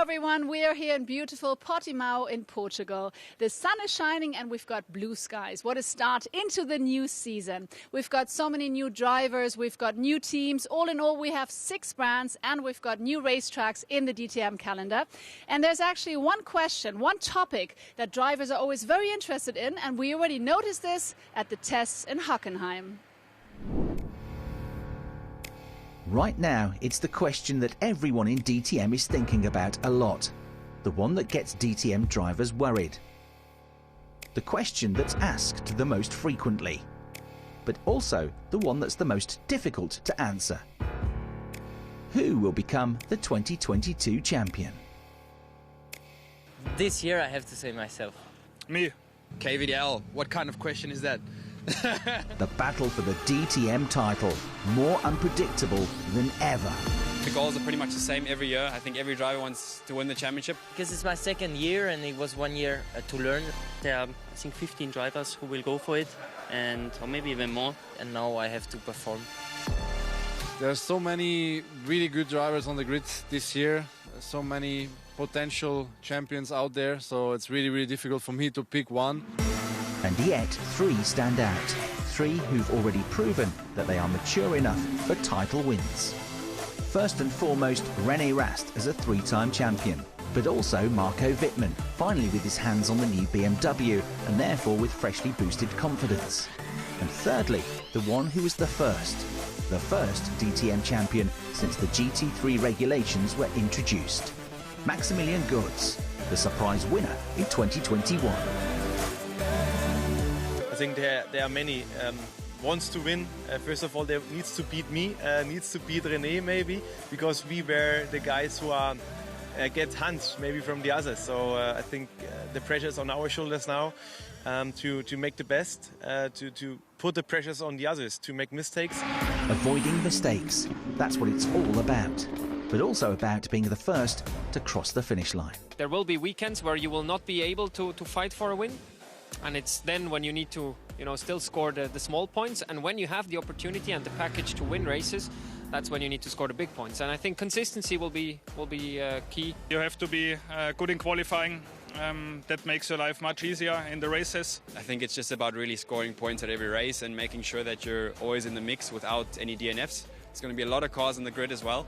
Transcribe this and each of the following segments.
everyone, we are here in beautiful Portimao in Portugal. The sun is shining and we've got blue skies. What a start into the new season. We've got so many new drivers, we've got new teams. All in all, we have 6 brands and we've got new racetracks in the DTM calendar. And there's actually one question, one topic that drivers are always very interested in, and we already noticed this at the tests in Hockenheim. Right now, it's the question that everyone in DTM is thinking about a lot. The one that gets DTM drivers worried. The question that's asked the most frequently. But also the one that's the most difficult to answer. Who will become the 2022 champion? This year I have to say myself. Me. KVDL. What kind of question is that? The battle for the DTM title, more unpredictable than ever. The goals are pretty much the same every year. I think every driver wants to win the championship. Because it's my second year and it was 1 year to learn. There are, I think, 15 drivers who will go for it, or maybe even more. And now I have to perform. There are so many really good drivers on the grid this year. So many potential champions out there. So it's really, really difficult for me to pick one. And yet, 3 stand out. 3 who've already proven that they are mature enough for title wins. First and foremost, René Rast as a 3-time champion, but also Marco Wittmann, finally with his hands on the new BMW and therefore with freshly boosted confidence. And thirdly, the one who was the first DTM champion since the GT3 regulations were introduced. Maximilian Götz, the surprise winner in 2021. I think there are many wants to win. First of all, there needs to beat me, needs to beat René maybe, because we were the guys who are get hunts maybe from the others. So I think the pressure is on our shoulders now to make the best, to put the pressures on the others to make mistakes. Avoiding mistakes, that's what it's all about. But also about being the first to cross the finish line. There will be weekends where you will not be able to fight for a win. And it's then when you need to, still score the small points. And when you have the opportunity and the package to win races, that's when you need to score the big points. And I think consistency will be key. You have to be good in qualifying. That makes your life much easier in the races. I think it's just about really scoring points at every race and making sure that you're always in the mix without any DNFs. It's going to be a lot of cars on the grid as well.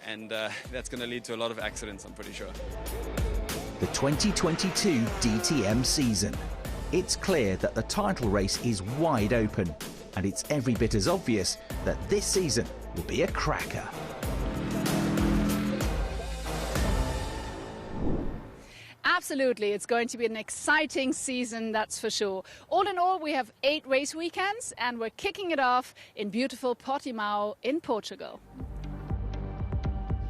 And that's going to lead to a lot of accidents, I'm pretty sure. The 2022 DTM season. It's clear that the title race is wide open, and it's every bit as obvious that this season will be a cracker. Absolutely, it's going to be an exciting season, that's for sure. All in all, we have 8 race weekends, and we're kicking it off in beautiful Portimao in Portugal.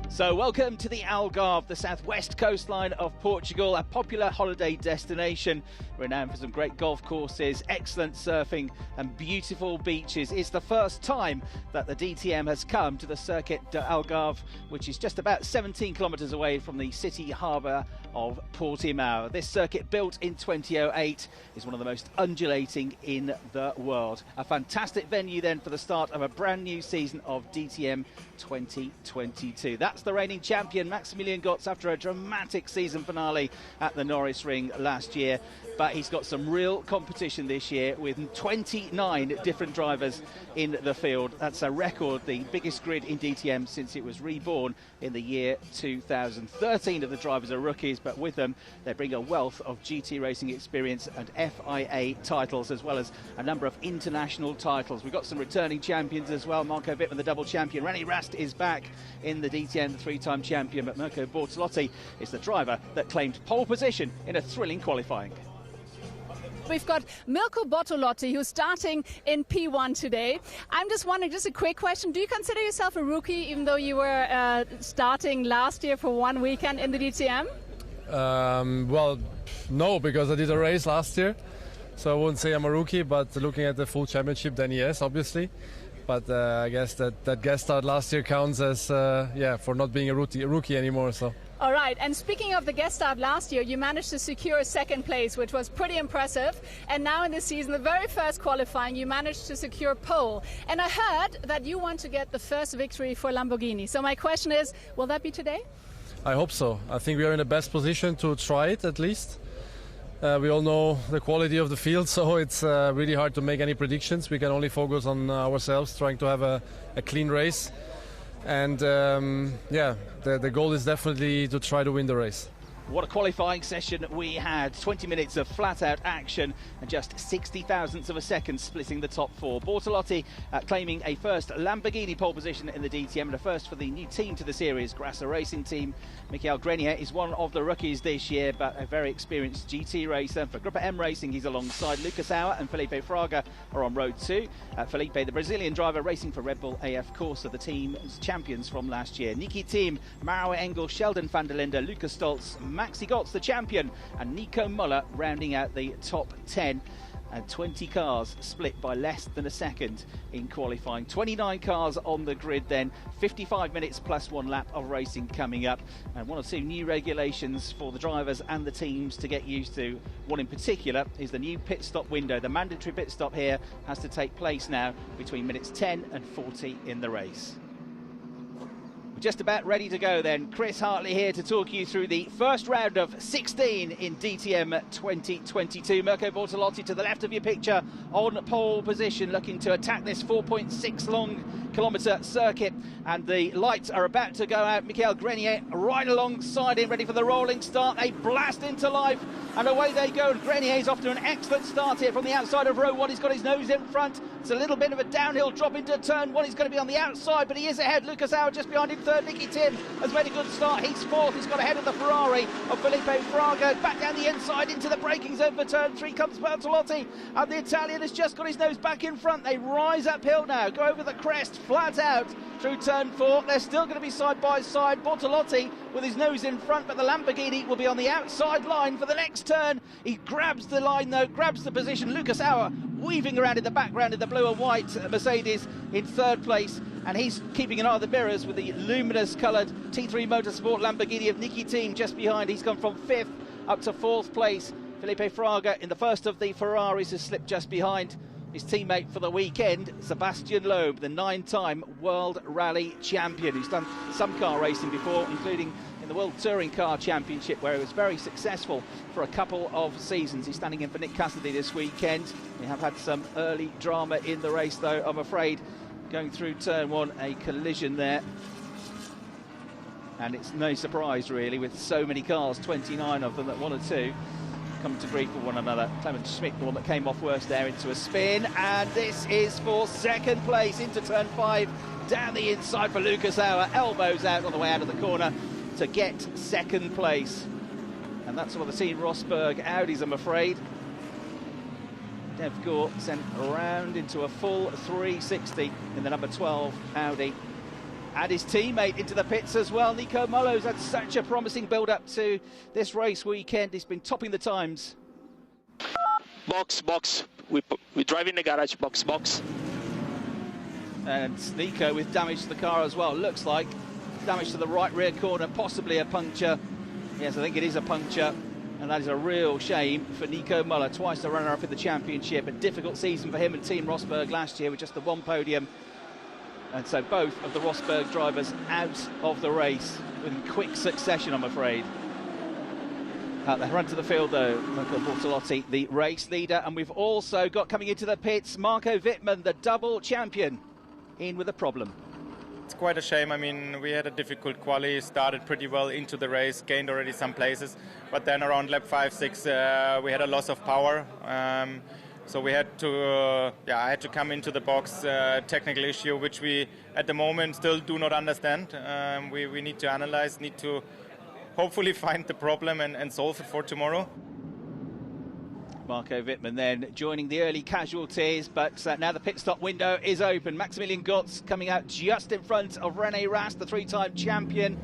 So welcome to the Algarve, the southwest coastline of Portugal, a popular holiday destination renowned for some great golf courses, excellent surfing and beautiful beaches. It's the first time that the DTM has come to the Circuit de Algarve, which is just about 17 kilometres away from the city harbour of Portimao. This circuit, built in 2008, is one of the most undulating in the world. A fantastic venue then for the start of a brand new season of DTM 2022. That's the reigning champion Maximilian Götz after a dramatic season finale at the Norris Ring last year. But he's got some real competition this year with 29 different drivers in the field. That's a record, the biggest grid in DTM since it was reborn in the year 2000. 13 of the drivers are rookies, but with them they bring a wealth of GT racing experience and FIA titles, as well as a number of international titles. We've got some returning champions as well. Marco Wittmann, the double champion. René Rast is back in the DTM, the 3-time champion, but Mirko Bortolotti is the driver that claimed pole position in a thrilling qualifying. We've got Mirko Bortolotti, who's starting in P1 today. I'm just wondering, just a quick question, do you consider yourself a rookie even though you were starting last year for 1 weekend in the DTM? Well, no, because I did a race last year, so I wouldn't say I'm a rookie, but looking at the full championship, then yes, obviously. But I guess that guest start last year counts as, for not being a rookie anymore. So. All right, and speaking of the guest start last year, you managed to secure a 2nd place, which was pretty impressive. And now in this season, the very first qualifying, you managed to secure pole. And I heard that you want to get the first victory for Lamborghini. So my question is, will that be today? I hope so. I think we are in the best position to try it at least. We all know the quality of the field, so it's really hard to make any predictions. We can only focus on ourselves, trying to have a clean race. And the goal is definitely to try to win the race. What a qualifying session we had. 20 minutes of flat-out action and just 60 thousandths of a second splitting the top four. Bortolotti claiming a first Lamborghini pole position in the DTM and a first for the new team to the series, Grasser Racing Team. Michael Grenier is one of the rookies this year, but a very experienced GT racer. For Gruppe M Racing, he's alongside Lucas Auer and Felipe Fraga are on road 2. Felipe, the Brazilian driver, racing for Red Bull AF Corsa, the team's champions from last year. Niki Team, Maro Engel, Sheldon van der Linde, Lucas Stoltz, Maxi Gotts, the champion, and Nico Muller rounding out the top 10. And 20 cars split by less than a second in qualifying. 29 cars on the grid then, 55 minutes plus 1 lap of racing coming up. And 1 or 2 new regulations for the drivers and the teams to get used to. One in particular is the new pit stop window. The mandatory pit stop here has to take place now between minutes 10 and 40 in the race. Just about ready to go then. Chris Hartley here to talk you through the first round of 16 in DTM 2022. Mirko Bortolotti to the left of your picture on pole position, looking to attack this 4.6 long kilometre circuit, and the lights are about to go out. Michael Grenier right alongside him, ready for the rolling start. They blast into life and away they go. Grenier's off to an excellent start here from the outside of row 1. He's got his nose in front. It's a little bit of a downhill drop into turn 1. He's going to be on the outside, but he is ahead. Lucas Auer just behind him third. Nicky Tim has made a good start. He's fourth. He's got ahead of the Ferrari of Felipe Fraga. Back down the inside into the braking zone for turn 3 comes Bortolotti, and the Italian has just got his nose back in front. They rise uphill now, go over the crest, flat out through turn 4. They're still going to be side by side. Bortolotti with his nose in front, but the Lamborghini will be on the outside line for the next turn. He grabs the line though, grabs the position. Lucas Auer weaving around in the background in the blue and white Mercedes in third place, and he's keeping an eye on the mirrors with the luminous coloured T3 Motorsport Lamborghini of Niki Team just behind. He's gone from 5th up to 4th place. Felipe Fraga in the first of the Ferraris has slipped just behind his teammate for the weekend, Sebastian Loeb, the 9-time World Rally Champion, who's done some car racing before, including in the World Touring Car Championship, where he was very successful for a couple of seasons. He's standing in for Nick Cassidy this weekend. We have had some early drama in the race, though, I'm afraid. Going through turn 1, a collision there. And it's no surprise, really, with so many cars, 29 of them, that 1 or 2 come to grief with one another. Clement Schmidt, the one that came off worst there, into a spin, and this is for second place into turn 5, down the inside for Lucas Auer, elbows out on the way out of the corner to get second place. And that's what the Team Rosberg Audis, I'm afraid. Dev Gore sent around into a full 360 in the number 12 Audi. And his teammate into the pits as well. Nico Muller's had such a promising build-up to this race weekend. He's been topping the times. Box. We drive in the garage. Box. And Nico with damage to the car as well. Looks like damage to the right rear corner, possibly a puncture. Yes, I think it is a puncture. And that is a real shame for Nico Muller, twice the runner-up in the championship. A difficult season for him and Team Rosberg last year with just the 1 podium. And so both of the Rosberg drivers out of the race in quick succession, I'm afraid. At the front of the field, though, Mirko Bortolotti, the race leader. And we've also got coming into the pits, Marco Wittmann, the double champion, in with a problem. It's quite a shame. I mean, we had a difficult quali, started pretty well into the race, gained already some places. But then around lap 5, 6, we had a loss of power. So we had to, I had to come into the box, technical issue, which we at the moment still do not understand. We need to analyze, need to hopefully find the problem and solve it for tomorrow. Marco Wittmann then joining the early casualties, but now the pit stop window is open. Maximilian Gotts coming out just in front of René Rast, the 3-time champion.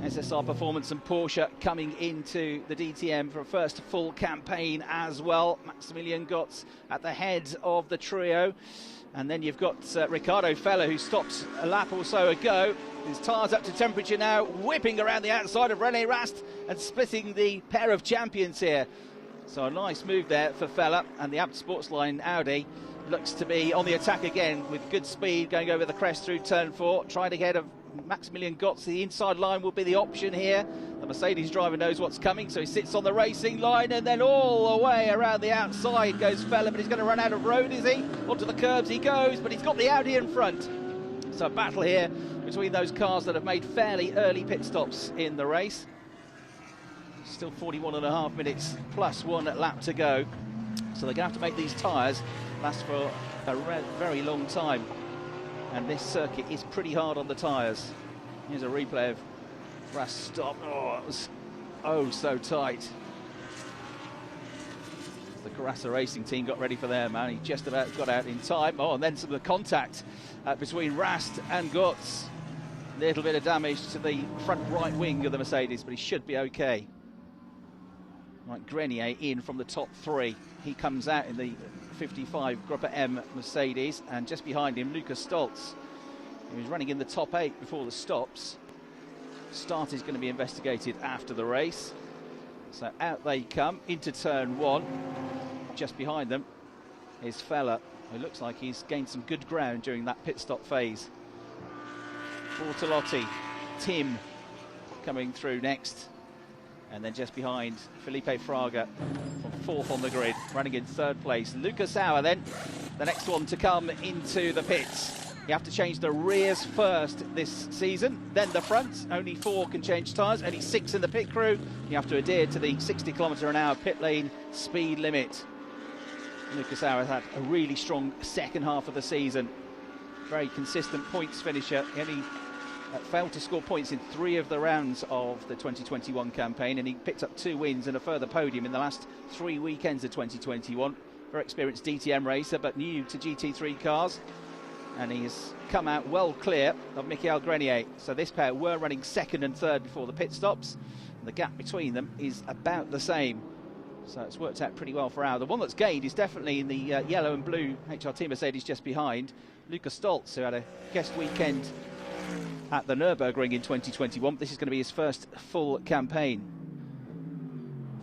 SSR Performance and Porsche coming into the DTM for a first full campaign as well. Maximilian Gotts at the head of the trio. And then you've got Ricardo Feller, who stopped a lap or so ago. His tyres up to temperature now, whipping around the outside of René Rast and splitting the pair of champions here. So a nice move there for Feller, and the Abt Sportsline Audi looks to be on the attack again with good speed, going over the crest through turn 4, trying to get Maximilian Götz, the inside line will be the option here. The Mercedes driver knows what's coming, so he sits on the racing line, and then all the way around the outside goes Fella, but he's going to run out of road, is he? Onto the curbs he goes, but he's got the Audi in front. So a battle here between those cars that have made fairly early pit stops in the race. Still 41.5 minutes plus 1 lap to go. So they're going to have to make these tyres last for a very long time. And this circuit is pretty hard on the tyres. Here's a replay of Rast's stop. Oh, it was so tight. The Carassa Racing team got ready for their man. He just about got out in time. Oh, and then some of the contact between Rast and Götz. A little bit of damage to the front right wing of the Mercedes, but he should be okay. Right, Grenier in from the top 3. He comes out in the 55 Gruppe M Mercedes, and just behind him, Lukas Stolz, who was running in the top 8 before the stops. Start is going to be investigated after the race. So out they come into turn 1. Just behind them is Fella, who looks like he's gained some good ground during that pit stop phase. Bortolotti, Tim coming through next. And then just behind, Felipe Fraga from 4th on the grid, running in 3rd place. Lucas Auer then, the next one to come into the pits. You have to change the rears first this season, then the front. Only 4 can change tyres, only 6 in the pit crew. You have to adhere to the 60 km/h pit lane speed limit. Lucas Auer has had a really strong second half of the season. Very consistent points finisher. He only failed to score points in 3 of the rounds of the 2021 campaign, and he picked up 2 wins and a further podium in the last 3 weekends of 2021. Very experienced DTM racer, but new to GT3 cars, and he's come out well clear of Michael Grenier. So this pair were running 2nd and 3rd before the pit stops, and the gap between them is about the same. So it's worked out pretty well for Auer. The one that's gained is definitely in the yellow and blue HRT Mercedes just behind, Lukas Stolz, who had a guest weekend at the Nürburgring in 2021. This is going to be his first full campaign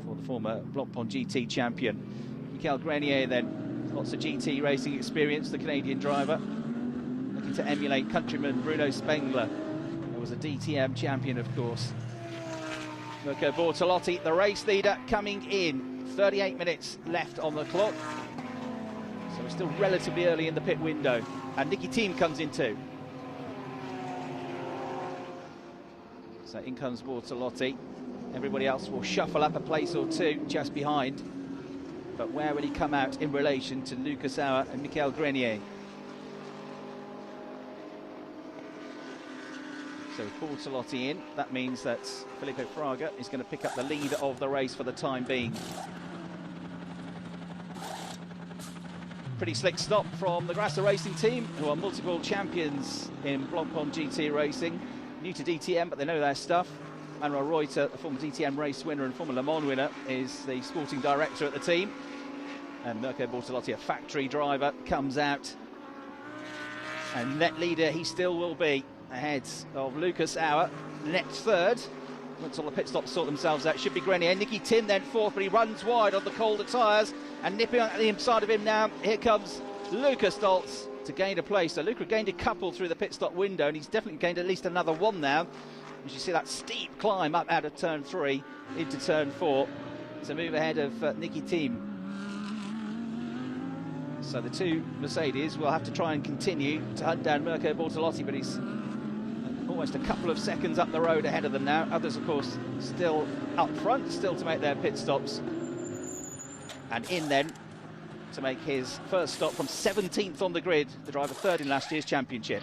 for the former Blancpain GT champion. Michael Grenier then, lots of GT racing experience, the Canadian driver, looking to emulate countryman Bruno Spengler, who was a DTM champion, of course. Mirko Bortolotti, the race leader, coming in. 38 minutes left on the clock. So we're still relatively early in the pit window. And Nicky Thiem comes in too. So in comes Bortolotti. Everybody else will shuffle up a place or 2 just behind. But where will he come out in relation to Lucas Auer and Michael Grenier? So Bortolotti in, that means that Felipe Fraga is going to pick up the lead of the race for the time being. Pretty slick stop from the Grasser Racing team, who are multiple champions in Blancpain GT racing. New to DTM, but they know their stuff. Manuel Reuter, the former DTM race winner and former Le Mans winner, is the sporting director at the team. And Mirko Bortolotti, a factory driver, comes out. And net leader he still will be, ahead of Lucas Auer. Next 3rd, once all the pit stops sort themselves out, should be Grenier. Nicky Thiem then 4th, but he runs wide on the colder tyres. And nipping on the inside of him now, here comes Lukas Stolz to gain a place. So Luca gained a couple through the pit stop window, and he's definitely gained at least another 1 now. As you see that steep climb up out of turn 3 into turn 4 to move ahead of Nicky Thiem. So the 2 Mercedes will have to try and continue to hunt down Mirko Bortolotti, but he's almost a couple of seconds up the road ahead of them now. Others, of course, still up front, still to make their pit stops. And in then to make his first stop from 17th on the grid, the driver 3rd in last year's championship.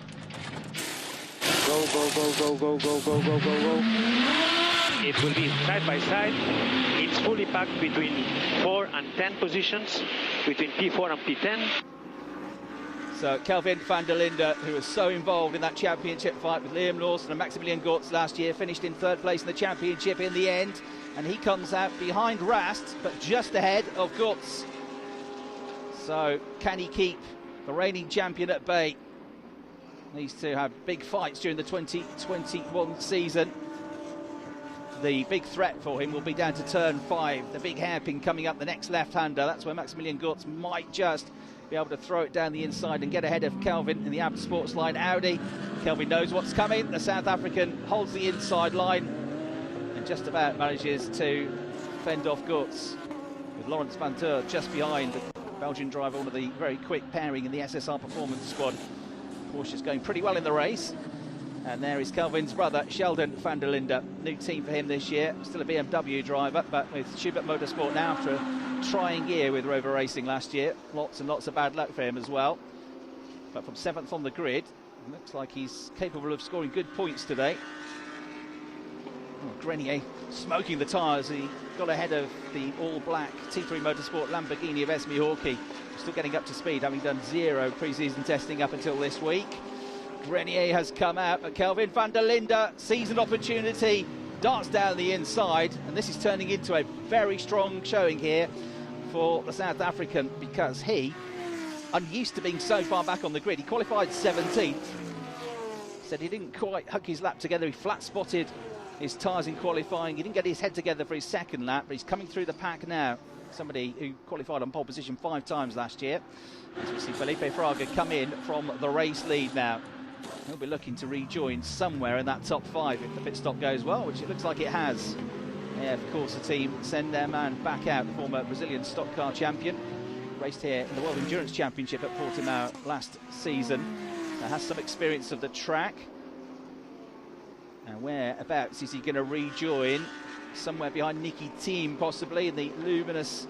Go, go, go, go, go, go, go, go, go, go. It will be side by side. It's fully packed between 4 and 10 positions, between P4 and P10. So Kelvin van der Linde, who was so involved in that championship fight with Liam Lawson and Maximilian Götz last year, finished in 3rd place in the championship in the end. And he comes out behind Rast, but just ahead of Götz. So can he keep the reigning champion at bay? These two have big fights during the 2021 season. The big threat for him will be down to turn 5. The big hairpin coming up, the next left-hander. That's where Maximilian Götz might just be able to throw it down the inside and get ahead of Kelvin in the AB Sportsline Audi. Kelvin knows what's coming. The South African holds the inside line and just about manages to fend off Gutz, with Lawrence van Teur just behind the Belgian driver, one of the very quick pairing in the SSR Performance squad. Porsche's going pretty well in the race. And there is Kelvin's brother, Sheldon van der Linde. New team for him this year. Still a BMW driver, but with Schubert Motorsport now after a trying year with Rover Racing last year. Lots and lots of bad luck for him as well. But from 7th on the grid, looks like he's capable of scoring good points today. Oh, Grenier smoking the tyres. He got ahead of the all-black T3 Motorsport Lamborghini of Esme Hawkey. Still getting up to speed, having done 0 pre-season testing up until this week. Grenier has come out, but Kelvin van der Linde sees an opportunity, darts down the inside, and this is turning into a very strong showing here for the South African, because he, unused to being so far back on the grid, he qualified 17th. Said he didn't quite hook his lap together. He flat spotted his tyres in qualifying. He didn't get his head together for his second lap, but he's coming through the pack now. Somebody who qualified on pole position 5 times last year. As we see Felipe Fraga come in from the race lead now. He'll be looking to rejoin somewhere in that top 5 if the pit stop goes well, which it looks like it has. Yeah, of course, the team send their man back out, the former Brazilian stock car champion. Raced here in the World Endurance Championship at Portimao last season. So has some experience of the track. And whereabouts is he going to rejoin? Somewhere behind Nicky Thiem, possibly, in the luminous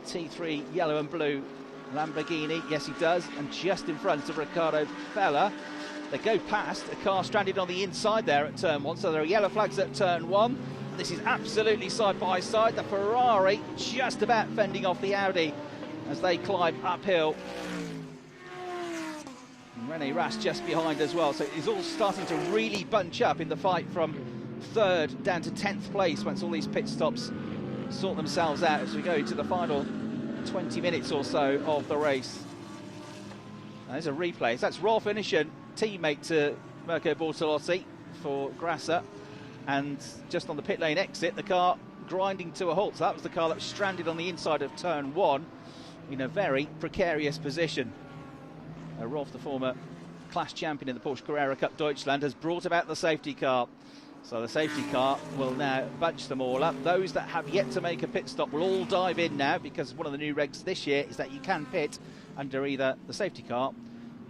T3 yellow and blue Lamborghini. Yes, he does. And just in front of Ricardo Fella. They go past a car stranded on the inside there at turn 1, so there are yellow flags at turn 1. This is absolutely side by side. The Ferrari just about fending off the Audi as they climb uphill. And René Rast just behind as well, so it's all starting to really bunch up in the fight from 3rd down to 10th place once all these pit stops sort themselves out as we go into the final 20 minutes or so of the race. Now, there's a replay. So that's Rolf Inischen, teammate to Mirko Bortolotti for Grasser, and just on the pit lane exit, the car grinding to a halt. So that was the car that was stranded on the inside of turn 1 in a very precarious position. Rolf, the former class champion in the Porsche Carrera Cup Deutschland, has brought about the safety car. So the safety car will now bunch them all up. Those that have yet to make a pit stop will all dive in now, because one of the new regs this year is that you can pit under either the safety car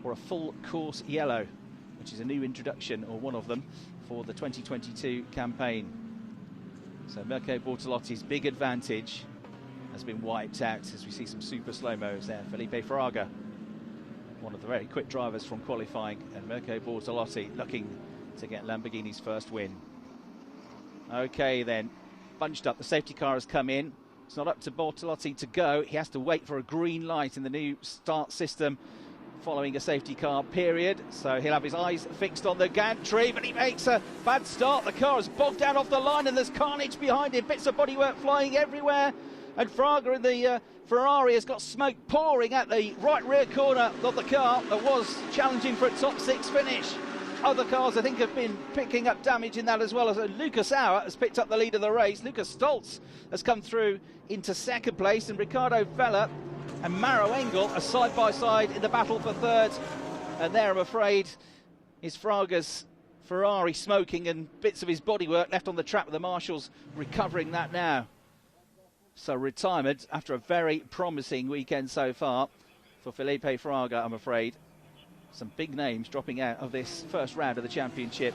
or a full course yellow, which is a new introduction, or one of them, for the 2022 campaign. So Mirko Bortolotti's big advantage has been wiped out as we see some super slow-mos there. Felipe Fraga, one of the very quick drivers from qualifying, and Mirko Bortolotti looking to get Lamborghini's first win. Okay then, bunched up, the safety car has come in. It's not up to Bortolotti to go. He has to wait for a green light in the new start system following a safety car period. So he'll have his eyes fixed on the gantry, but he makes a bad start. The car is bogged down off the line and there's carnage behind him. Bits of bodywork flying everywhere. And Fraga in the Ferrari has got smoke pouring at the right rear corner of the car that was challenging for a top 6 finish. Other cars, I think, have been picking up damage in that as well. As Lucas Auer has picked up the lead of the race. Lucas Stoltz has come through into 2nd place, and Ricardo Vella and Maro Engel are side by side in the battle for 3rd. And there, I'm afraid, is Fraga's Ferrari smoking and bits of his bodywork left on the track, with the marshals recovering that now. So retirement after a very promising weekend so far for Felipe Fraga, I'm afraid. Some big names dropping out of this first round of the championship.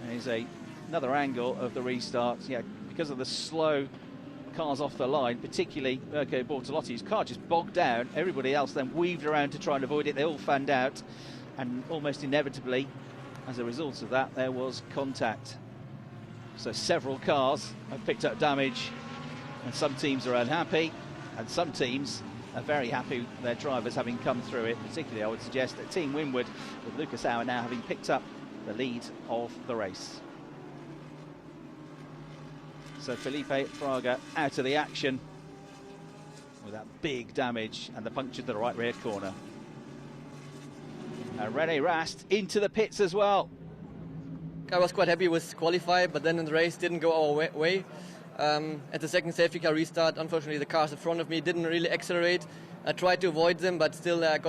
And here's another angle of the restart. Yeah, because of the slow cars off the line, particularly Mirko Bortolotti's car just bogged down. Everybody else then weaved around to try and avoid it. They all fanned out, and almost inevitably, as a result of that, there was contact. So several cars have picked up damage, and some teams are unhappy, and some teams are very happy with their drivers having come through it. Particularly, I would suggest that Team Winward, with Lucas Auer now having picked up the lead of the race. So Felipe Fraga out of the action with that big damage and the puncture to the right rear corner. And René Rast into the pits as well. I was quite happy with qualify, but then in the race didn't go our way. At the second safety car restart, unfortunately the cars in front of me didn't really accelerate. I tried to avoid them, but still I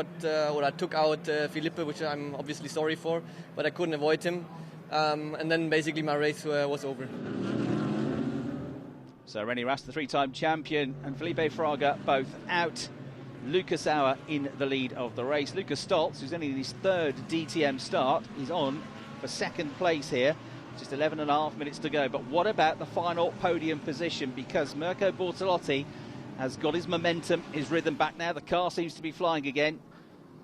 took out Felipe, which I'm obviously sorry for, but I couldn't avoid him. And then basically my race was over. So René Rast, the three-time champion, and Felipe Fraga both out. Lucas Auer in the lead of the race. Lucas Stoltz, who's only in his third DTM start, is on for second place here. Just 11.5 minutes to go. But what about the final podium position? Because Mirko Bortolotti has got his momentum, his rhythm back now. The car seems to be flying again.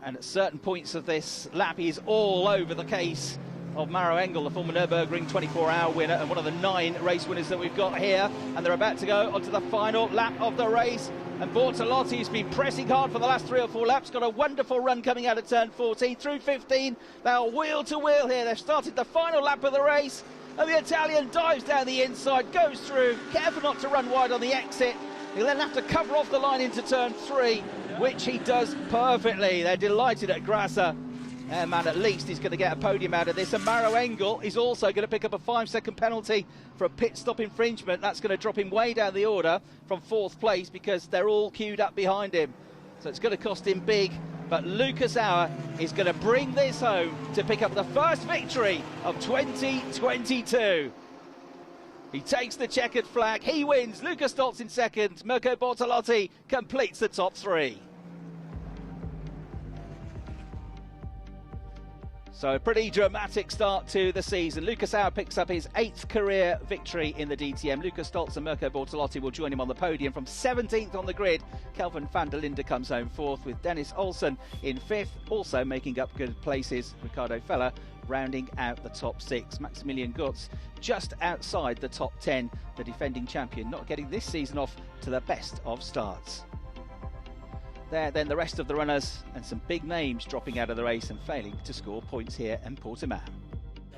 And at certain points of this lap, he is all over the case of Maro Engel, the former Nürburgring 24-hour winner and one of the 9 race winners that we've got here. And they're about to go onto the final lap of the race. And Bortolotti has been pressing hard for the last 3 or 4 laps. Got a wonderful run coming out of turn 14 through 15. They are wheel to wheel here. They've started the final lap of the race. And the Italian dives down the inside, goes through. Careful not to run wide on the exit. He'll then have to cover off the line into turn 3, which he does perfectly. They're delighted at Grasser. Man, at least he's going to get a podium out of this. And Maro Engel is also going to pick up a 5-second penalty for a pit stop infringement. That's going to drop him way down the order from 4th place because they're all queued up behind him. So it's going to cost him big. But Lucas Auer is going to bring this home to pick up the first victory of 2022. He takes the checkered flag. He wins. Lucas Stoltz in second. Mirko Bortolotti completes the top 3. So a pretty dramatic start to the season. Lucas Auer picks up his 8th career victory in the DTM. Lucas Stoltz and Mirko Bortolotti will join him on the podium from 17th on the grid. Kelvin van der Linde comes home 4th with Dennis Olsen in 5th. Also making up good places, Ricardo Feller rounding out the top 6. Maximilian Gutz just outside the top 10. The defending champion not getting this season off to the best of starts. There then the rest of the runners and some big names dropping out of the race and failing to score points here in Portimao.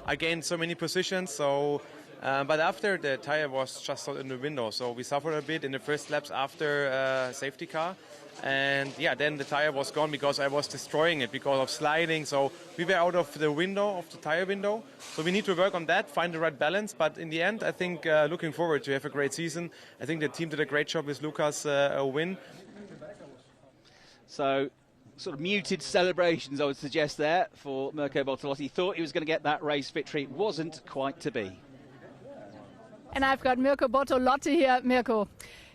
I gained so many positions, but after the tire was just out in the window, so we suffered a bit in the first laps after safety car. And yeah, then the tire was gone because I was destroying it because of sliding. So we were out of the window, of the tire window. So we need to work on that, find the right balance. But in the end, I think looking forward to have a great season. I think the team did a great job with Lucas a win. So, sort of muted celebrations, I would suggest, there for Mirko Bortolotti. Thought he was going to get that race victory. Wasn't quite to be. And I've got Mirko Bortolotti here. Mirko,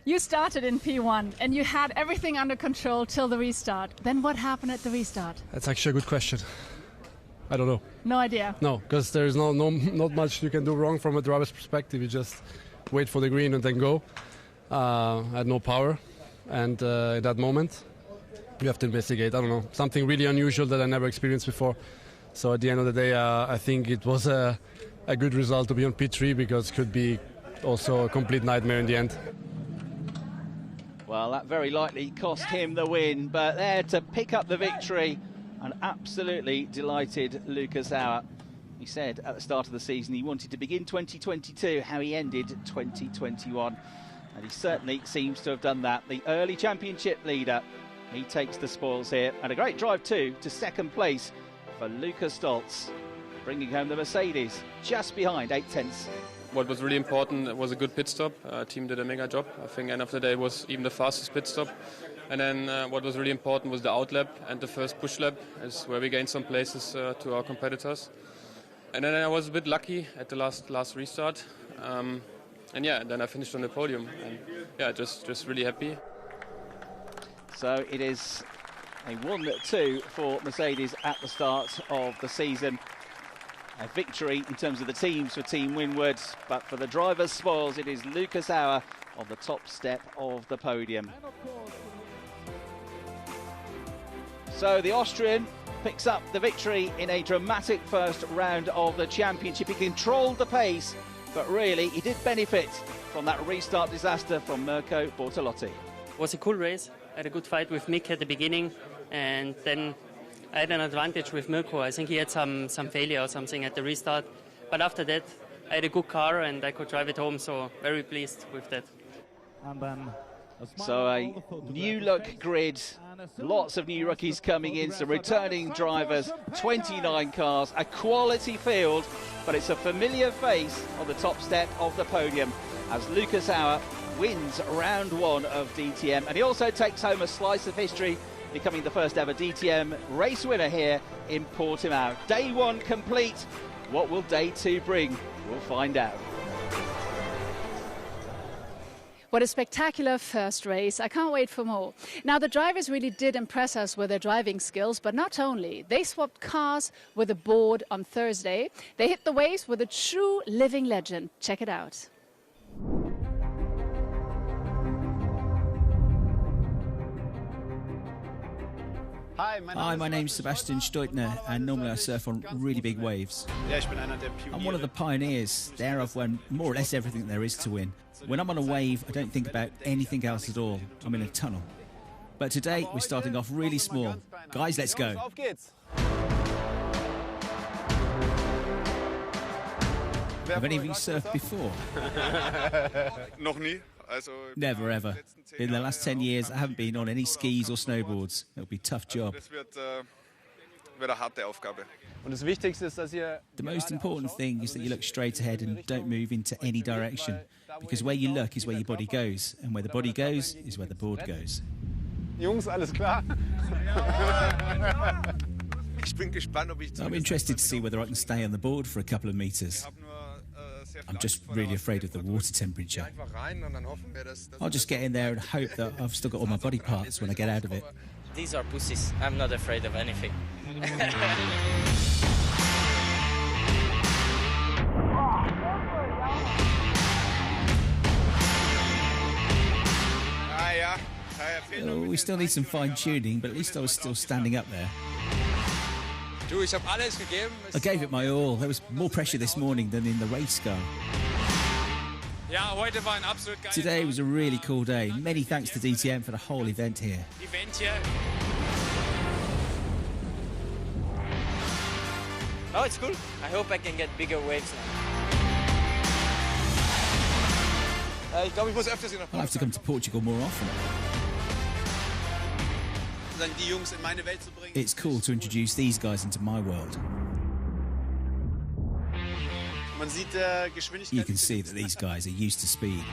you started in P1 and you had everything under control till the restart. Then what happened at the restart? That's actually a good question. I don't know. No idea? No, because there's not much you can do wrong from a driver's perspective. You just wait for the green and then go. I had no power. And at that moment, you have to investigate, I don't know, something really unusual that I never experienced before. So at the end of the day, I think it was a good result to be on P3 because it could be also a complete nightmare in the end. Well, that very likely cost him the win, but there to pick up the victory, an absolutely delighted Lucas Auer. He said at the start of the season he wanted to begin 2022 how he ended 2021. And he certainly seems to have done that. The early championship leader, he takes the spoils here. And a great drive too to second place for Lucas Stoltz, bringing home the Mercedes just behind 8/10. What was really important was a good pit stop. Team did a mega job. I think end of the day was even the fastest pit stop. And then what was really important was the out lap and the first push lap, is where we gained some places to our competitors. And then I was a bit lucky at the last restart. And yeah, then I finished on the podium. And yeah, just really happy. So it is a 1-2 for Mercedes at the start of the season. A victory in terms of the teams for Team Winward, but for the drivers' spoils, it is Lucas Auer on the top step of the podium. So the Austrian picks up the victory in a dramatic first round of the championship. He controlled the pace, but really he did benefit from that restart disaster from Mirko Bortolotti. It was a cool race. I had a good fight with Mick at the beginning, and then I had an advantage with Mirko. I think he had some failure or something at the restart. But after that, I had a good car and I could drive it home, so very pleased with that. So a new look grid, lots of new rookies coming in, some returning drivers, 29 cars, a quality field, but it's a familiar face on the top step of the podium as Lucas Auer wins round 1 of DTM, and he also takes home a slice of history, becoming the first ever DTM race winner here in Portimao. Day 1 complete. What will day 2 bring? We'll find out. What a spectacular first race. I can't wait for more. Now, the drivers really did impress us with their driving skills, but not only. They swapped cars with a board on Thursday. They hit the waves with a true living legend. Check it out. Hi, my name's Sebastian Steutner, and normally I surf on really big waves. I'm one of the pioneers, there I've won more or less everything there is to win. When I'm on a wave, I don't think about anything else at all. I'm in a tunnel. But today, we're starting off really small. Guys, let's go. Have any of you surfed before? Never ever. In the last 10 years, I haven't been on any skis or snowboards. It'll be a tough job. The most important thing is that you look straight ahead and don't move into any direction, because where you look is where your body goes, and where the body goes is where the board goes. Jungs, alles klar? I'm interested to see whether I can stay on the board for a couple of metres. I'm just really afraid of the water temperature. I'll just get in there and hope that I've still got all my body parts when I get out of it. These are pussies. I'm not afraid of anything. Oh, we still need some fine-tuning, but at least I was still standing up there. I gave it my all. There was more pressure this morning than in the race car. Today was a really cool day. Many thanks to DTM for the whole event here. Oh, it's cool. I hope I can get bigger waves now. I'll have to come to Portugal more often. It's cool to introduce these guys into my world. You can see that these guys are used to speed.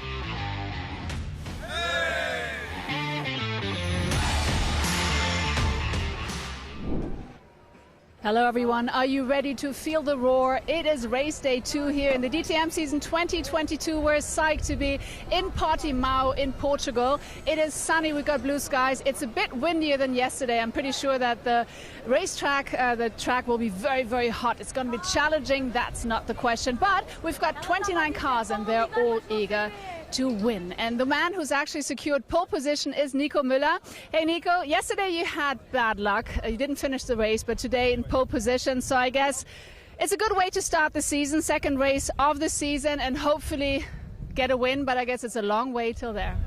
Hello everyone, are you ready to feel the roar? It is race day 2 here in the DTM season 2022. We're psyched to be in Portimao in Portugal. It is sunny, we've got blue skies. It's a bit windier than yesterday. I'm pretty sure that the racetrack, the track will be very, very hot. It's going to be challenging, that's not the question. But we've got 29 cars and they're all eager to win. And the man who's actually secured pole position is Nico Müller. Hey Nico, yesterday you had bad luck. You didn't finish the race, but today in pole position. So I guess it's a good way to start the season, second race of the season, and hopefully get a win. But I guess it's a long way till there.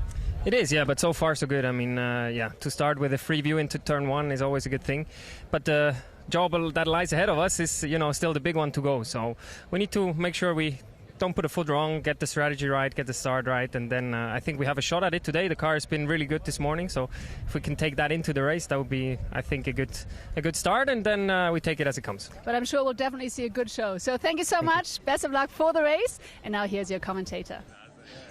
It is, yeah, but so far so good. I mean, yeah, to start with a free view into turn 1 is always a good thing. But the job that lies ahead of us is, you know, still the big one to go. So we need to make sure we don't put a foot wrong, get the strategy right, get the start right, and then I think we have a shot at it today. The car has been really good this morning, so if we can take that into the race, that would be, I think, a good start, and then we take it as it comes. But I'm sure we'll definitely see a good show. So thank you so much. Best of luck for the race. And now here's your commentator.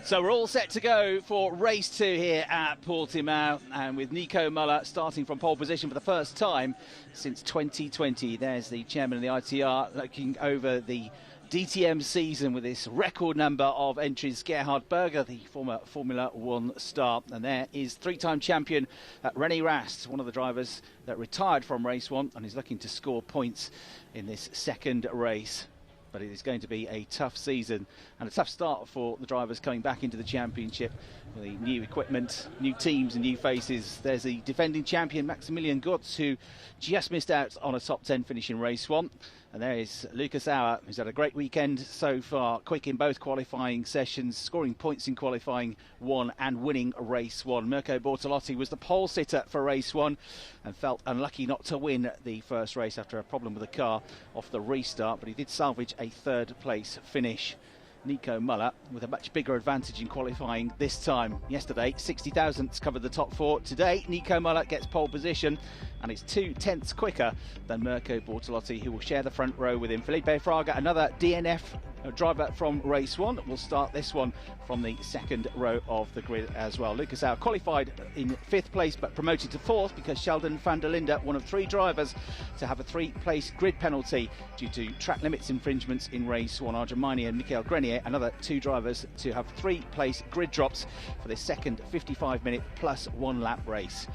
So we're all set to go for race 2 here at Portimao, and with Nico Müller starting from pole position for the first time since 2020. There's the chairman of the ITR looking over the DTM season with this record number of entries. Gerhard Berger, the former Formula 1 star, and there is 3-time champion René Rast, one of the drivers that retired from race 1 and is looking to score points in this second race. But it is going to be a tough season and a tough start for the drivers coming back into the championship with the new equipment, new teams and new faces. There's the defending champion Maximilian Gotz, who just missed out on a top 10 finish in race 1. And there is Lucas Auer, who's had a great weekend so far, quick in both qualifying sessions, scoring points in qualifying 1 and winning race 1. Mirko Bortolotti was the pole sitter for race 1 and felt unlucky not to win the first race after a problem with the car off the restart, but he did salvage a 3rd place finish. Nico Müller with a much bigger advantage in qualifying this time. Yesterday, 60 thousandths covered the top 4. Today, Nico Müller gets pole position and it's 2 tenths quicker than Mirko Bortolotti, who will share the front row with him. Felipe Fraga, another DNF A driver from race 1 will start this one from the second row of the grid as well. Lucas Auer qualified in 5th place but promoted to 4th because Sheldon van der Linde, one of 3 drivers to have a 3-place grid penalty due to track limits infringements in race 1. Arjun Maini and Michael Grenier, another 2 drivers to have 3-place grid drops for this second 55-minute plus 1 lap race.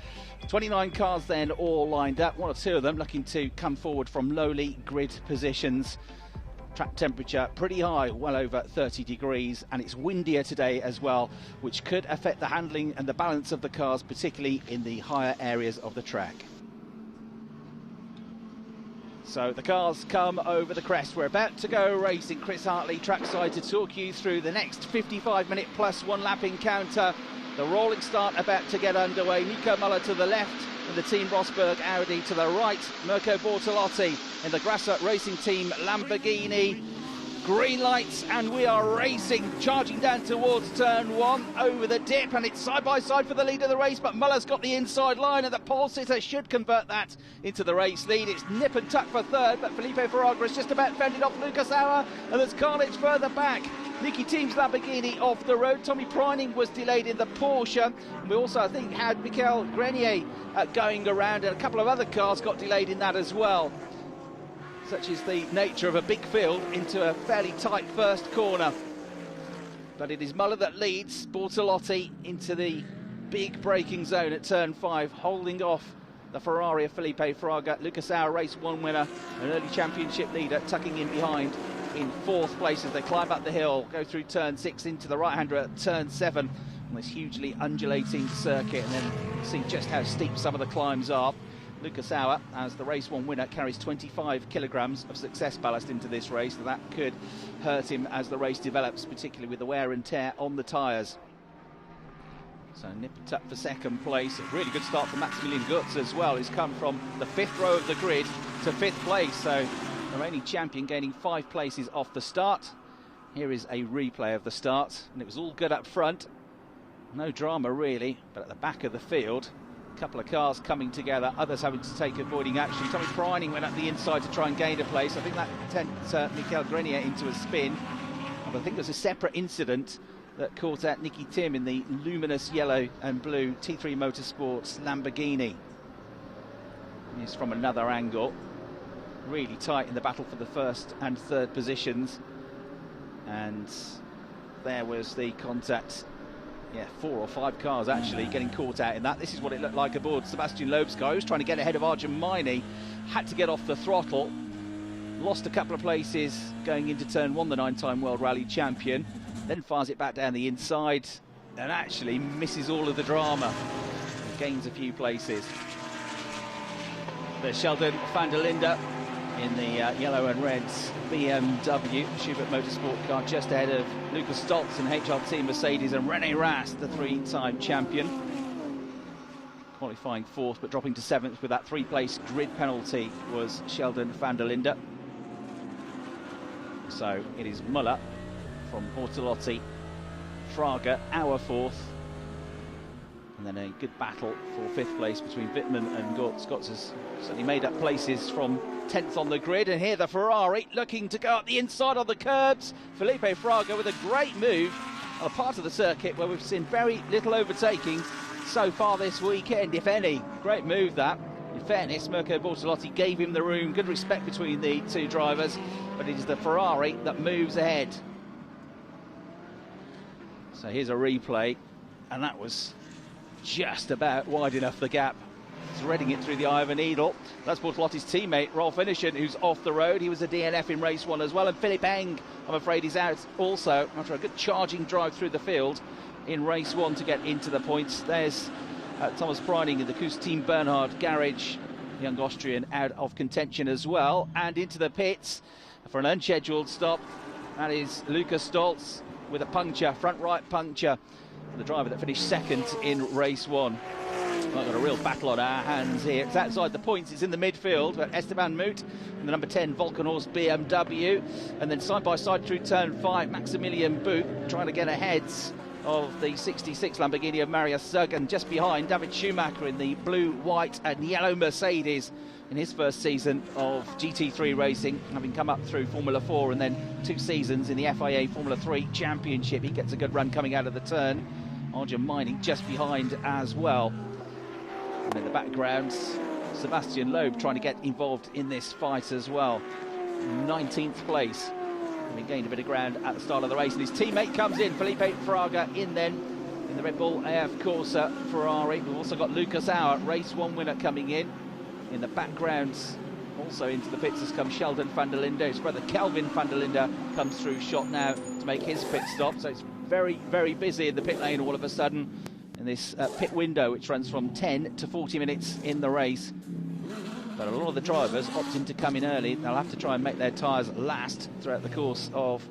29 cars then all lined up, 1 or 2 of them looking to come forward from lowly grid positions. Track temperature pretty high, well over 30 degrees, and it's windier today as well, which could affect the handling and the balance of the cars, particularly in the higher areas of the track. So the cars come over the crest. We're about to go racing. Chris Hartley trackside to talk you through the next 55-minute plus 1 lap encounter. The rolling start about to get underway. Nico Müller to the left and the Team Rosberg Audi to the right. Mirko Bortolotti in the Grasser Racing Team Lamborghini. Green lights and we are racing, charging down towards turn 1 over the dip, and it's side by side for the lead of the race, but Muller's got the inside line and the pole sitter should convert that into the race lead. It's nip and tuck for 3rd, but Felipe Farraga has just about fended off Lucas Auer, and there's carnage further back. Nicky Team's Lamborghini off the road. Tommy Preining was delayed in the Porsche. And we also, I think, had Michael Grenier going around, and a couple of other cars got delayed in that as well. Such is the nature of a big field into a fairly tight first corner. But it is Müller that leads Bortolotti into the big braking zone at turn 5, holding off the Ferrari of Felipe Fraga. Lucas Auer, race 1 winner, an early championship leader, tucking in behind in 4th place as they climb up the hill, go through turn 6 into the right-hander at turn 7 on this hugely undulating circuit, and then see just how steep some of the climbs are. Lucas Auer, as the race 1 winner, carries 25 kilograms of success ballast into this race, so that could hurt him as the race develops, particularly with the wear and tear on the tyres. So nip and tuck for 2nd place. A really good start for Maximilian Gutz as well. He's come from the 5th row of the grid to 5th place, so the reigning champion gaining 5 places off the start. Here is a replay of the start, and it was all good up front. No drama really, but at the back of the field, a couple of cars coming together, others having to take avoiding action. Tommy Preining went up the inside to try and gain a place. I think that sent Michael Grenier into a spin. But I think there's a separate incident that caught out Nicky Tim in the luminous yellow and blue T3 Motorsports Lamborghini. He's from another angle. Really tight in the battle for the 1st and 3rd positions. And there was the contact. Yeah, 4 or 5 cars actually getting caught out in that. This is what it looked like aboard Sebastian Loeb's car. He was trying to get ahead of Arjun Maini, had to get off the throttle, lost a couple of places going into turn 1, the 9-time World Rally champion, then fires it back down the inside and actually misses all of the drama, gains a few places. There's Sheldon van der Linde in the yellow and reds BMW Schubert Motorsport car, just ahead of Lucas Stoltz and HRT Mercedes, and René Rast, the 3-time champion, qualifying 4th but dropping to 7th with that 3-place grid penalty was Sheldon van der Linde. So it is Müller from Bortolotti, Fraga, Auer 4th, and then a good battle for 5th place between Wittmann and Gotts. Gotts has certainly made up places from 10th on the grid, and here the Ferrari looking to go up the inside on the curbs. Felipe Fraga with a great move on a part of the circuit where we've seen very little overtaking so far this weekend, if any. Great move that. In fairness, Mirko Bortolotti gave him the room, good respect between the 2 drivers, but it is the Ferrari that moves ahead. So here's a replay, and that was just about wide enough the gap. Threading it through the eye of a needle. That's Bortolotti's teammate, Rolf Inischen, who's off the road. He was a DNF in race 1 as well. And Philip Eng, I'm afraid, is out also after a good charging drive through the field in race 1 to get into the points. There's Thomas Preining in the Kuss Team Bernhard garage. Young Austrian out of contention as well. And into the pits for an unscheduled stop. That is Lucas Stoltz with a puncture, front right puncture. The driver that finished 2nd in race 1. We've got a real battle on our hands here. It's outside the points, it's in the midfield, but Esteban Moot and the number 10 Volkenhorst BMW, and then side by side through turn 5, Maximilian Buch trying to get ahead of the 66 Lamborghini of Marius Sugg, and just behind David Schumacher in the blue, white and yellow Mercedes in his first season of GT3 racing, having come up through Formula 4 and then 2 seasons in the FIA Formula 3 Championship. He gets a good run coming out of the turn. Arjun Mining just behind as well. And in the background, Sebastian Loeb trying to get involved in this fight as well. 19th place, having gained a bit of ground at the start of the race. And his teammate comes in, Felipe Fraga in then in the Red Bull AF Corsa Ferrari. We've also got Lucas Auer, race 1 winner, coming in. In the background, also into the pits has come Sheldon van der Linde. His brother Kelvin van der Linde comes through shot now to make his pit stop. So it's very, very busy in the pit lane all of a sudden in this pit window, which runs from 10 to 40 minutes in the race. But a lot of the drivers opting to come in early. They'll have to try and make their tyres last throughout the course of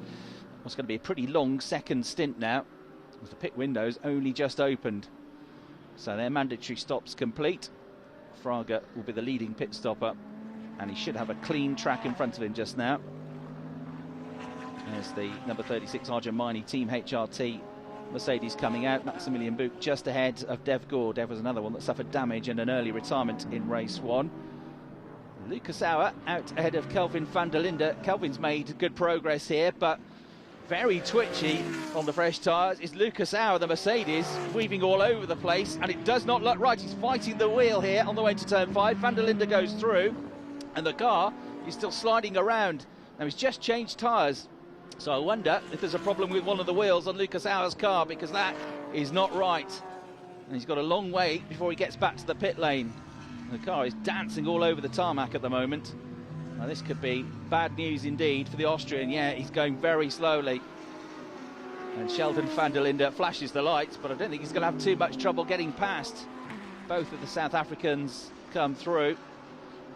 what's going to be a pretty long second stint now, as the pit window's only just opened. So their mandatory stop's complete. Fraga will be the leading pit stopper, and he should have a clean track in front of him just now. There's the number 36 Arjun Mining Team HRT Mercedes coming out. Maximilian Buch just ahead of Dev Gore. Dev was another one that suffered damage and an early retirement in race 1. Lucas Auer out ahead of Kelvin van der Linde. Kelvin's made good progress here, but very twitchy on the fresh tyres is Lucas Auer, the Mercedes, weaving all over the place, and it does not look right. He's fighting the wheel here on the way to turn 5. Van der Linde goes through, and the car is still sliding around. Now, he's just changed tyres, so I wonder if there's a problem with one of the wheels on Lucas Auer's car, because that is not right. And he's got a long way before he gets back to the pit lane. The car is dancing all over the tarmac at the moment. Now, this could be bad news indeed for the Austrian. Yeah, he's going very slowly. And Sheldon van der Linde flashes the lights, but I don't think he's going to have too much trouble getting past. Both of the South Africans come through.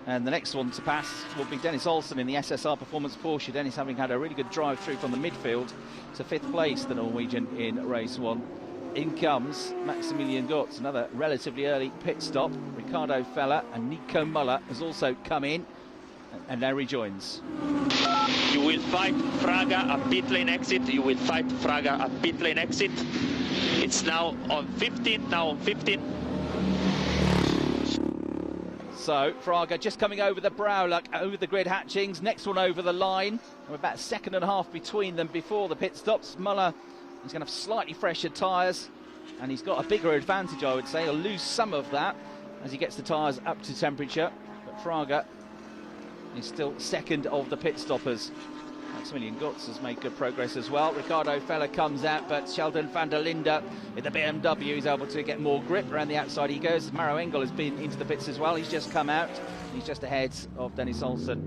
And the next one to pass will be Dennis Olsen in the SSR Performance Porsche. Dennis having had a really good drive through from the midfield to 5th place, the Norwegian, in race 1. In comes Maximilian Gotz, another relatively early pit stop. Ricardo Feller and Nico Muller has also come in and now rejoins. You will fight Fraga a pit lane exit. You will fight Fraga a pit lane exit. It's now on 15, So Fraga just coming over the brow, over the grid hatchings. Next one over the line. We're about a second and a half between them before the pit stops. Muller is going to have slightly fresher tyres, and he's got a bigger advantage, I would say. He'll lose some of that as he gets the tyres up to temperature. But Fraga is still second of the pit stoppers. Maximilian Gotz has made good progress as well. Ricardo Feller comes out, but Sheldon van der Linde in the BMW is able to get more grip. Around the outside he goes. Maro Engel has been into the pits as well. He's just come out. He's just ahead of Dennis Olsen.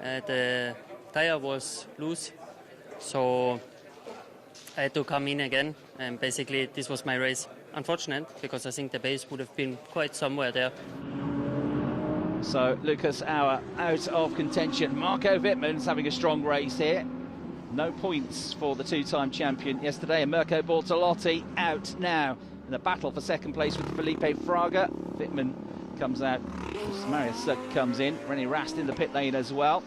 The tyre was loose, so I had to come in again, and basically this was my race. Unfortunate, because I think the base would have been quite somewhere there. So Lucas Auer out of contention. Marco Wittmann's having a strong race here. No points for the two-time champion yesterday. And Mirko Bortolotti out now in the battle for second place with Felipe Fraga. Wittmann comes out. Marius Sugg comes in. René Rast in the pit lane as well.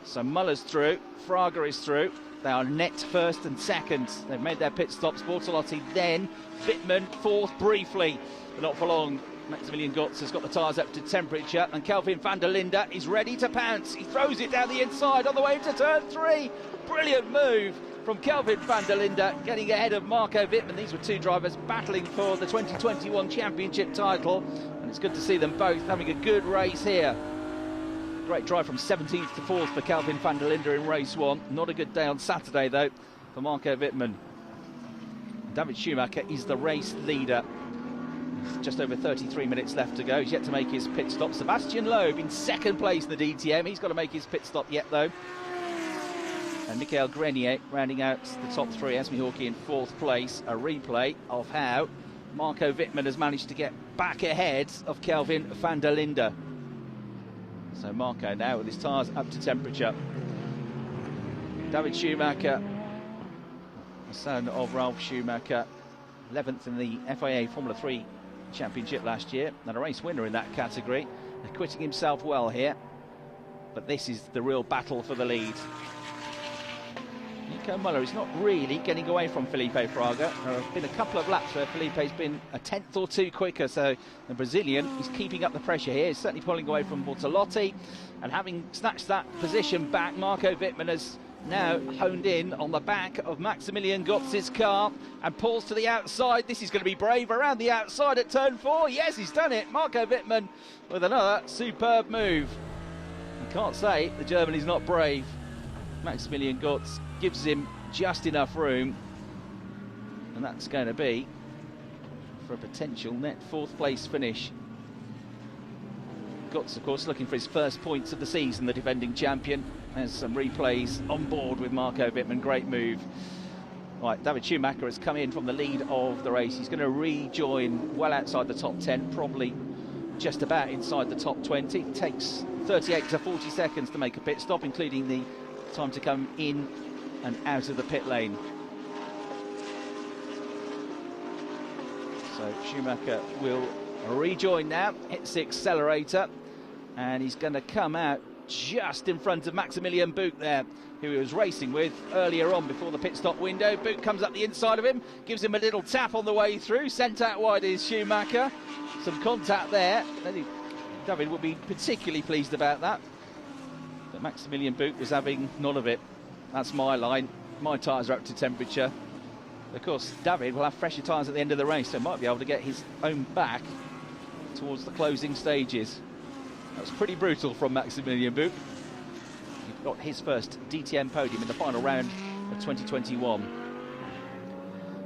So Muller's through. Fraga is through. They are net first and second. They've made their pit stops. Bortolotti then. Wittmann fourth briefly, but not for long. Maximilian Gotz has got the tyres up to temperature, and Kelvin van der Linde is ready to pounce. He throws it down the inside on the way into turn 3. Brilliant move from Kelvin van der Linde, getting ahead of Marco Wittmann. These were two drivers battling for the 2021 championship title, and it's good to see them both having a good race here. Great drive from 17th to 4th for Kelvin van der Linde in race 1. Not a good day on Saturday, though, for Marco Wittmann. David Schumacher is the race leader. Just over 33 minutes left to go. He's yet to make his pit stop. Sebastian Loeb in second place in the DTM. He's got to make his pit stop yet, though. And Michael Grenier rounding out the top 3. Esme Hawkey in 4th place. A replay of how Marco Wittmann has managed to get back ahead of Kelvin van der Linde. So Marco now with his tyres up to temperature. David Schumacher, the son of Ralf Schumacher, 11th in the FIA Formula 3 Championship last year, and a race winner in that category. Acquitting himself well here, but this is the real battle for the lead. Nico Muller is not really getting away from Felipe Fraga. There have been a couple of laps where Felipe's been a tenth or two quicker, so the Brazilian is keeping up the pressure here. He's certainly pulling away from Bortolotti, and having snatched that position back, Marco Wittmann has now honed in on the back of Maximilian Götz's car and pulls to the outside. This is going to be brave around the outside at turn 4. Yes, he's done it. Marco Wittmann with another superb move. I can't say the German is not brave. Maximilian Götz gives him just enough room, and that's going to be for a potential net 4th place finish. Götz, of course, looking for his first points of the season, the defending champion. There's some replays on board with Marco Wittmann. Great move. Right, David Schumacher has come in from the lead of the race. He's going to rejoin well outside the top 10, probably just about inside the top 20. It takes 38 to 40 seconds to make a pit stop, including the time to come in and out of the pit lane. So Schumacher will rejoin now, hits the accelerator, and he's going to come out just in front of Maximilian Buch there, who he was racing with earlier on before the pit stop window. Buch comes up the inside of him, gives him a little tap on the way through, sent out wide is Schumacher. Some contact there. David will be particularly pleased about that. But Maximilian Buch was having none of it. That's my line. My tyres are up to temperature. Of course, David will have fresher tyres at the end of the race, so might be able to get his own back towards the closing stages. That was pretty brutal from Maximilian Buch. He got his first DTM podium in the final round of 2021.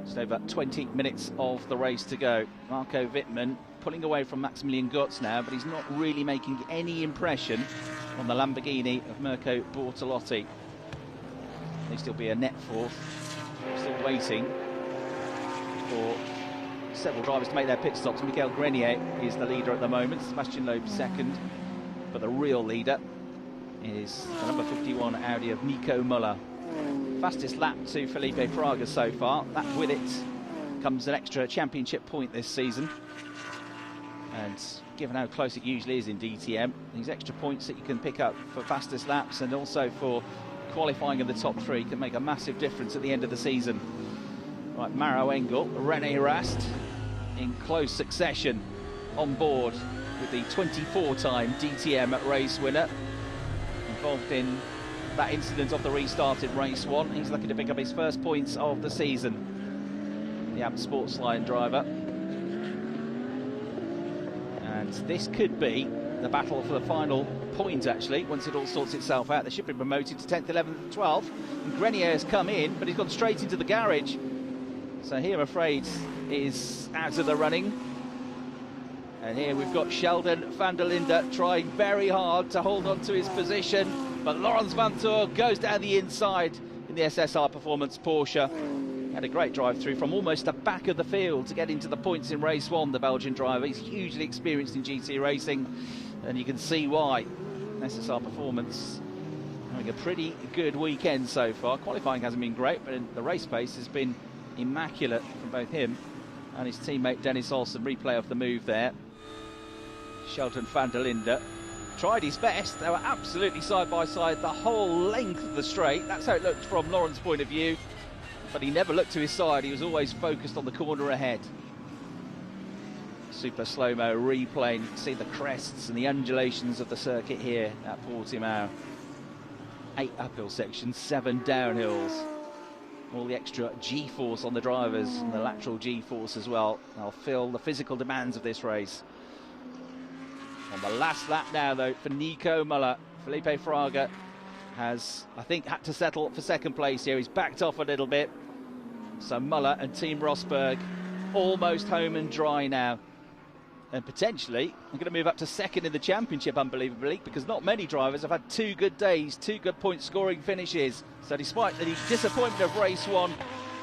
Just over 20 minutes of the race to go. Marco Wittmann pulling away from Maximilian Götz now, but he's not really making any impression on the Lamborghini of Mirko Bortolotti. May still be a net 4th. Still waiting for several drivers to make their pit stops. Miguel Grenier is the leader at the moment, Sebastian Loeb second, but the real leader is the number 51 Audi of Nico Muller. Fastest lap to Felipe Fraga so far. That with it comes an extra championship point this season, and given how close it usually is in DTM, these extra points that you can pick up for fastest laps and also for qualifying in the top 3 can make a massive difference at the end of the season. Right, Maro Engel, René Rast in close succession on board with the 24-time DTM race winner, involved in that incident of the restart in race 1. He's looking to pick up his first points of the season, the AMP Sportsline driver. And this could be the battle for the final point, actually, once it all sorts itself out. They should be promoted to 10th, 11th and 12th. And Grenier has come in, but he's gone straight into the garage. So he, I'm afraid, is out of the running. And here we've got Sheldon van der Linde trying very hard to hold on to his position, but Laurens Vanthoor goes down the inside in the SSR Performance Porsche. Had a great drive through from almost the back of the field to get into the points in race 1, the Belgian driver. He's hugely experienced in GT racing, and you can see why. SSR Performance having a pretty good weekend so far. Qualifying hasn't been great, but the race pace has been immaculate from both him and his teammate Dennis Olsen. Replay of the move there. Sheldon van der Linde tried his best. They were absolutely side by side the whole length of the straight. That's how it looked from Lauren's point of view, but he never looked to his side. He was always focused on the corner ahead. Super slow-mo replay, and you can see the crests and the undulations of the circuit here at Portimao. 8 uphill sections, 7 downhills. All the extra G-force on the drivers and the lateral G-force as well. They'll feel the physical demands of this race. On the last lap now, though, for Nico Muller. Felipe Fraga has, I think, had to settle for second place here. He's backed off a little bit. So Muller and Team Rosberg almost home and dry now. And potentially, I'm going to move up to second in the championship, unbelievably, because not many drivers have had 2 good days, 2 good point-scoring finishes. So despite the disappointment of race 1,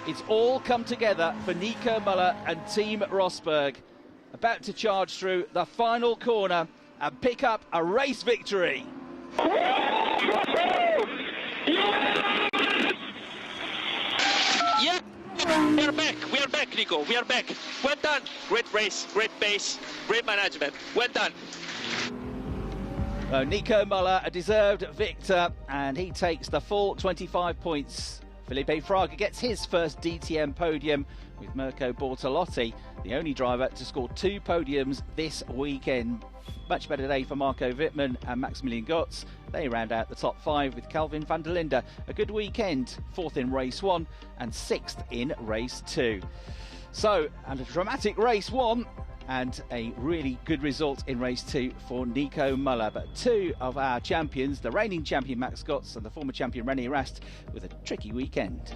it's all come together for Nico Muller and Team Rosberg. About to charge through the final corner and pick up a race victory. Yeah, we are back, Nico, we are back. Well done, great race, great pace, great management, well done. Nico Muller, a deserved victor, and he takes the full 25 points Felipe Fraga gets his first DTM podium with Mirko Bortolotti, the only driver to score 2 podiums this weekend. Much better day for Marco Wittmann and Maximilian Götz. They round out the top 5 with Calvin van der Linde. A good weekend, 4th in race 1 and 6th in race 2. So, and a dramatic race 1 and a really good result in race 2 for Nico Müller. But 2 of our champions, the reigning champion Max Götz and the former champion René Rast, with a tricky weekend.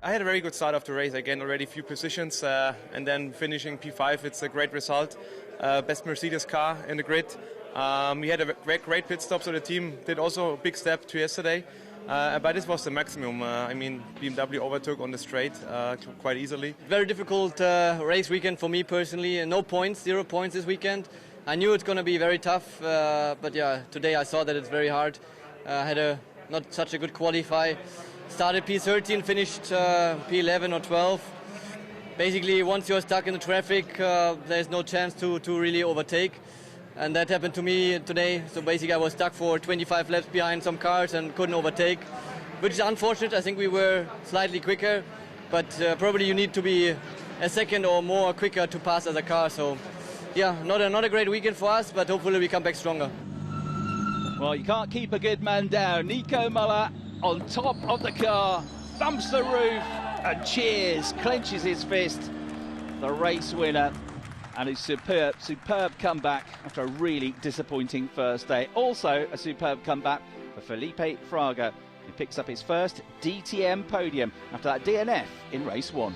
I had a very good start of the race, again already few positions, and then finishing P5, it's a great result. Best Mercedes car in the grid. We had a great pit stop, so the team did also a big step to yesterday. But this was the maximum. I mean, BMW overtook on the straight quite easily. Very difficult race weekend for me personally. No points, 0 points this weekend. I knew it's going to be very tough, but yeah, today I saw that it's very hard. I had not such a good qualify. Started P13, finished P11 or 12. Basically, once you're stuck in the traffic, there's no chance to really overtake. And that happened to me today. So basically, I was stuck for 25 laps behind some cars and couldn't overtake, which is unfortunate. I think we were slightly quicker, but probably you need to be a second or more quicker to pass other cars. So yeah, not a great weekend for us, but hopefully we come back stronger. Well, you can't keep a good man down. Nico Müller on top of the car, thumps the roof and cheers, clenches his fist. The race winner and his superb comeback after a really disappointing first day. Also a superb comeback for Felipe Fraga, who picks up his first DTM podium after that DNF in race 1.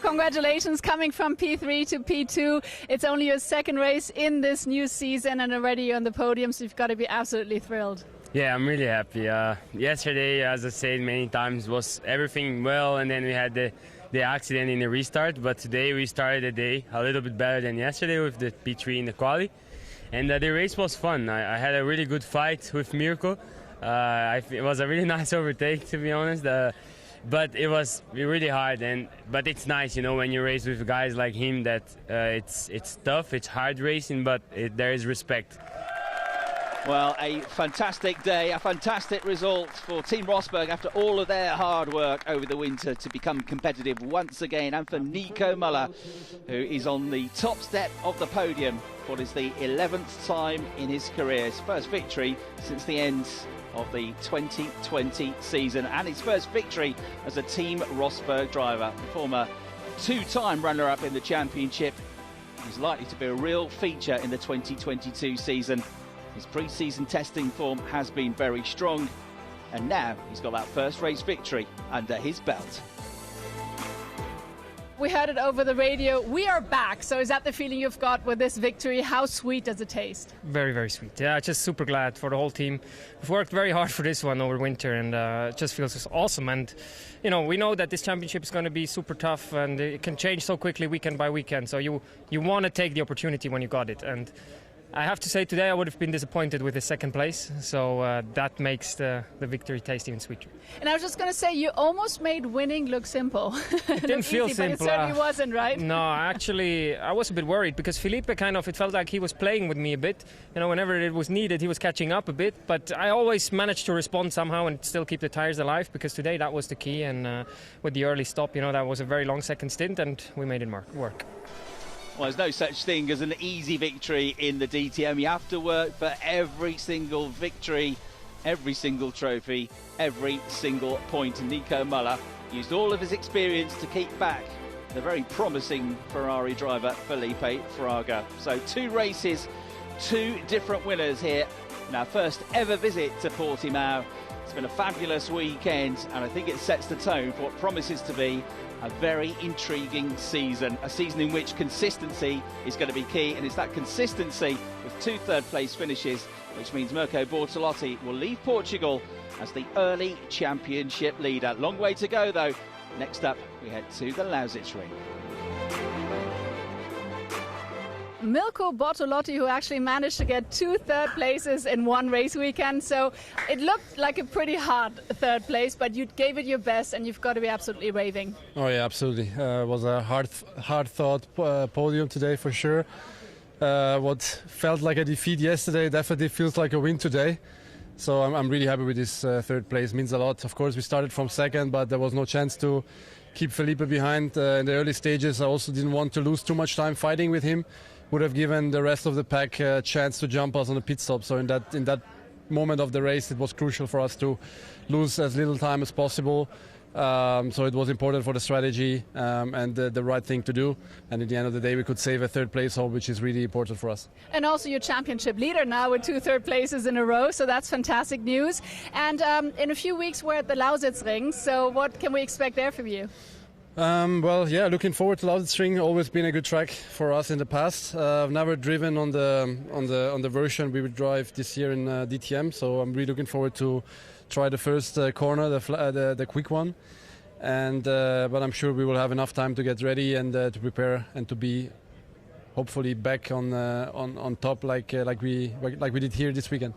Congratulations, coming from P3 to P2. It's only your second race in this new season and already on the podium, so you've got to be absolutely thrilled. Yeah, I'm really happy. Yesterday, as I said many times, was everything well, and then we had the accident in the restart. But today we started the day a little bit better than yesterday with the P3 in the quali. And the race was fun. I had a really good fight with Mirko. It was a really nice overtake, to be honest. But it was really hard. But it's nice, you know, when you race with guys like him, that it's tough, it's hard racing, but there is respect. Well, a fantastic day, a fantastic result for Team Rosberg after all of their hard work over the winter to become competitive once again, and for Nico Müller, who is on the top step of the podium for what is the 11th time in his career, his first victory since the end of the 2020 season, and his first victory as a Team Rosberg driver. The former 2-time runner-up in the championship is likely to be a real feature in the 2022 season. His pre-season testing form has been very strong, and now he's got that first race victory under his belt. We heard it over the radio. We are back. So is that the feeling you've got with this victory? How sweet does it taste? Very, very sweet. Yeah, just super glad for the whole team. We've worked very hard for this one over winter, and it just feels awesome. And, you know, we know that this championship is going to be super tough, and it can change so quickly weekend by weekend. So you want to take the opportunity when you got it. And I have to say today I would have been disappointed with the second place, so that makes the victory taste even sweeter. And I was just going to say, you almost made winning look simple. It didn't feel easy, simple. But it certainly wasn't, right? No, actually, I was a bit worried because Felipe it felt like he was playing with me a bit. You know, whenever it was needed, he was catching up a bit. But I always managed to respond somehow and still keep the tires alive, because today that was the key. And with the early stop, you know, that was a very long second stint, and we made it work. Well, there's no such thing as an easy victory in the DTM. You have to work for every single victory, every single trophy, every single point. And Nico Müller used all of his experience to keep back the very promising Ferrari driver Felipe Fraga. So 2 races, 2 different winners here in our first ever visit to Portimao. It's been a fabulous weekend, and I think it sets the tone for what promises to be a very intriguing season, a season in which consistency is going to be key, and it's that consistency with 2 third-place finishes, which means Mirko Bortolotti will leave Portugal as the early championship leader. Long way to go, though. Next up, we head to the Lausitz Ring. Mirko Bortolotti, who actually managed to get 2 third places in one race weekend. So it looked like a pretty hard third place, but you gave it your best, and you've got to be absolutely raving. Oh yeah, absolutely. It was a hard-fought podium today for sure. What felt like a defeat yesterday definitely feels like a win today. So I'm really happy with this third place. Means a lot. Of course, we started from second, but there was no chance to keep Felipe behind in the early stages. I also didn't want to lose too much time fighting with him. Would have given the rest of the pack a chance to jump us on the pit stop. So in that moment of the race, it was crucial for us to lose as little time as possible. So it was important for the strategy and the right thing to do. And at the end of the day, we could save a third place home, which is really important for us. And also your championship leader now with 2 third places in a row. So that's fantastic news. And in a few weeks, we're at the Lausitzring. So what can we expect there from you? Well, yeah, looking forward to Lausitzring. Always been a good track for us in the past. I've never driven on the version we would drive this year in DTM. So I'm really looking forward to try the first corner, the quick one, but I'm sure we will have enough time to get ready and to prepare and to be hopefully back on top like we did here this weekend.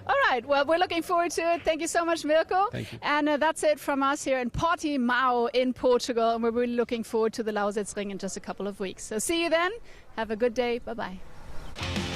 All right, well, we're looking forward to it. Thank you so much, Mirko. Thank you. And that's it from us here in Portimao in Portugal, and we're really looking forward to the Lausitzring in just a couple of weeks. So see you then. Have a good day. Bye-bye.